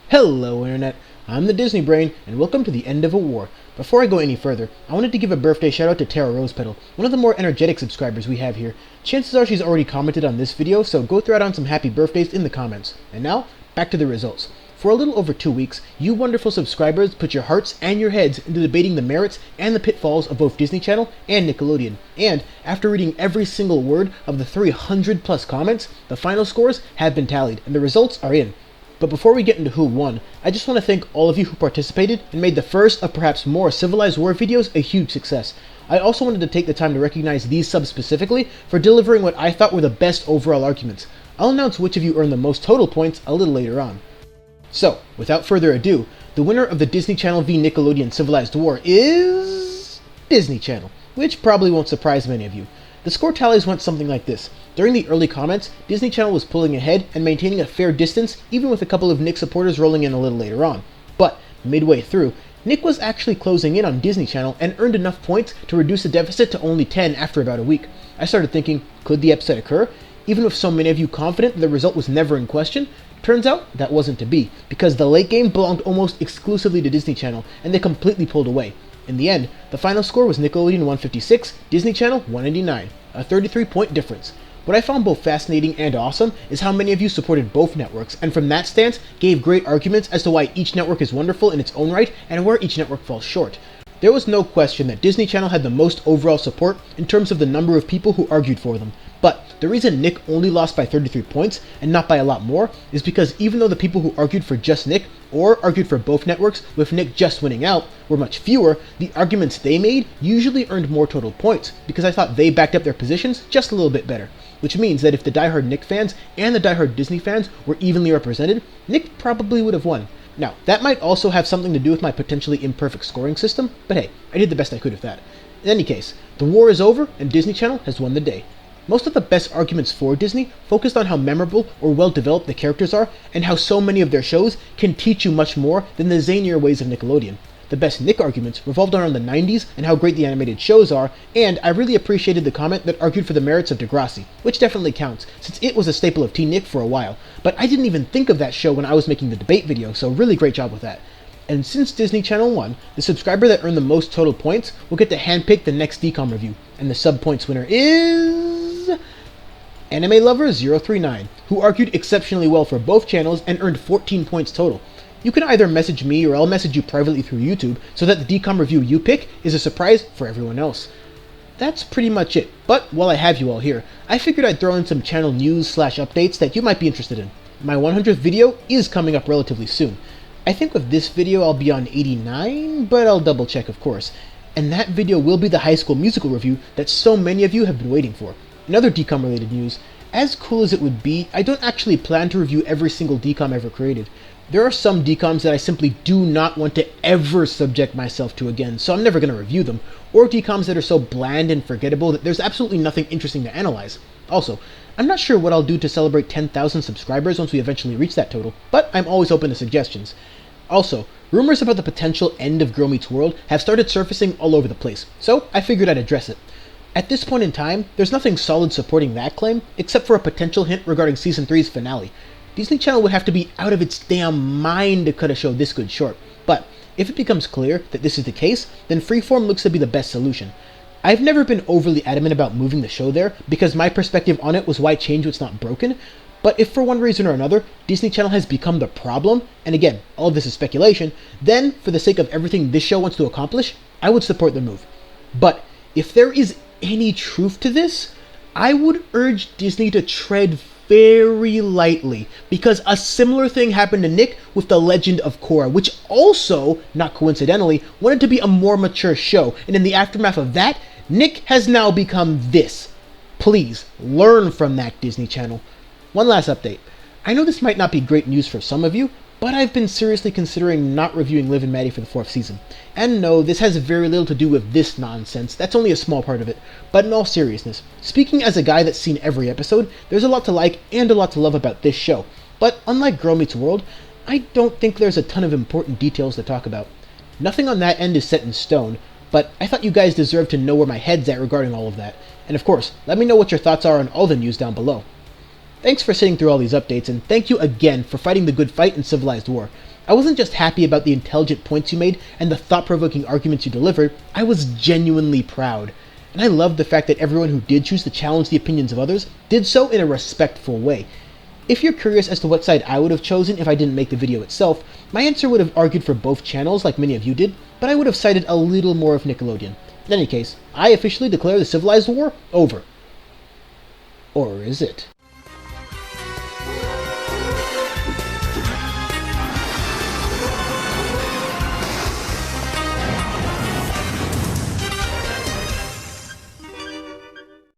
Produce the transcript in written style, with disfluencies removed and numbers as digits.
Hello Internet, I'm the Disney Brain, and welcome to the end of a war. Before I go any further, I wanted to give a birthday shout out to Tara Rosepetal, one of the more energetic subscribers we have here. Chances are she's already commented on this video, so go throw out some happy birthdays in the comments. And now, back to the results. For a little over 2 weeks, you wonderful subscribers put your hearts and your heads into debating the merits and the pitfalls of both Disney Channel and Nickelodeon. And after reading every single word of the 300 plus comments, the final scores have been tallied, and the results are in. But before we get into who won, I just want to thank all of you who participated and made the first of perhaps more Civilized War videos a huge success. I also wanted to take the time to recognize these subs specifically for delivering what I thought were the best overall arguments. I'll announce which of you earned the most total points a little later on. So, without further ado, the winner of the Disney Channel v Nickelodeon Civilized War is Disney Channel, which probably won't surprise many of you. The score tallies went something like this. During the early comments, Disney Channel was pulling ahead and maintaining a fair distance, even with a couple of Nick supporters rolling in a little later on. But, midway through, Nick was actually closing in on Disney Channel and earned enough points to reduce the deficit to only 10 after about a week. I started thinking, could the upset occur? Even with so many of you confident the result was never in question, turns out that wasn't to be, because the late game belonged almost exclusively to Disney Channel, and they completely pulled away. In the end, the final score was Nickelodeon 156, Disney Channel 189, a 33-point difference. What I found both fascinating and awesome is how many of you supported both networks, and from that stance, gave great arguments as to why each network is wonderful in its own right and where each network falls short. There was no question that Disney Channel had the most overall support in terms of the number of people who argued for them. But the reason Nick only lost by 33 points, and not by a lot more, is because even though the people who argued for just Nick, or argued for both networks with Nick just winning out, were much fewer, the arguments they made usually earned more total points, because I thought they backed up their positions just a little bit better. Which means that if the diehard Nick fans and the diehard Disney fans were evenly represented, Nick probably would have won. Now, that might also have something to do with my potentially imperfect scoring system, but hey, I did the best I could with that. In any case, the war is over, and Disney Channel has won the day. Most of the best arguments for Disney focused on how memorable or well-developed the characters are, and how so many of their shows can teach you much more than the zanier ways of Nickelodeon. The best Nick arguments revolved around the 90s and how great the animated shows are, and I really appreciated the comment that argued for the merits of Degrassi, which definitely counts, since it was a staple of Teen Nick for a while, but I didn't even think of that show when I was making the debate video, so really great job with that. And since Disney Channel won, the subscriber that earned the most total points will get to handpick the next DCOM review, and the sub points winner is Anime Lover 039, who argued exceptionally well for both channels and earned 14 points total. You can either message me or I'll message you privately through YouTube so that the DCOM review you pick is a surprise for everyone else. That's pretty much it, but while I have you all here, I figured I'd throw in some channel news/updates that you might be interested in. My 100th video is coming up relatively soon. I think with this video I'll be on 89, but I'll double check of course. And that video will be the High School Musical review that so many of you have been waiting for. In other DCOM related news, as cool as it would be, I don't actually plan to review every single DCOM ever created. There are some DCOMs that I simply do not want to ever subject myself to again, so I'm never going to review them, or DCOMs that are so bland and forgettable that there's absolutely nothing interesting to analyze. Also, I'm not sure what I'll do to celebrate 10,000 subscribers once we eventually reach that total, but I'm always open to suggestions. Also, rumors about the potential end of Girl Meets World have started surfacing all over the place, so I figured I'd address it. At this point in time, there's nothing solid supporting that claim, except for a potential hint regarding Season 3's finale. Disney Channel would have to be out of its damn mind to cut a show this good short, but if it becomes clear that this is the case, then Freeform looks to be the best solution. I've never been overly adamant about moving the show there, because my perspective on it was why change what's not broken, but if for one reason or another, Disney Channel has become the problem, and again, all of this is speculation, then, for the sake of everything this show wants to accomplish, I would support the move. But if there is any truth to this, I would urge Disney to tread very lightly, because a similar thing happened to Nick with The Legend of Korra, which also, not coincidentally, wanted to be a more mature show, and in the aftermath of that, Nick has now become this. Please, learn from that, Disney Channel. One last update. I know this might not be great news for some of you, but I've been seriously considering not reviewing Liv Maddie for the 4th season. And no, this has very little to do with this nonsense, that's only a small part of it. But in all seriousness, speaking as a guy that's seen every episode, there's a lot to like and a lot to love about this show. But unlike Girl Meets World, I don't think there's a ton of important details to talk about. Nothing on that end is set in stone, but I thought you guys deserved to know where my head's at regarding all of that. And of course, let me know what your thoughts are on all the news down below. Thanks for sitting through all these updates, and thank you again for fighting the good fight in Civilized War. I wasn't just happy about the intelligent points you made and the thought-provoking arguments you delivered, I was genuinely proud. And I loved the fact that everyone who did choose to challenge the opinions of others did so in a respectful way. If you're curious as to what side I would have chosen if I didn't make the video itself, my answer would have argued for both channels like many of you did, but I would have sided a little more of Nickelodeon. In any case, I officially declare the Civilized War over. Or is it?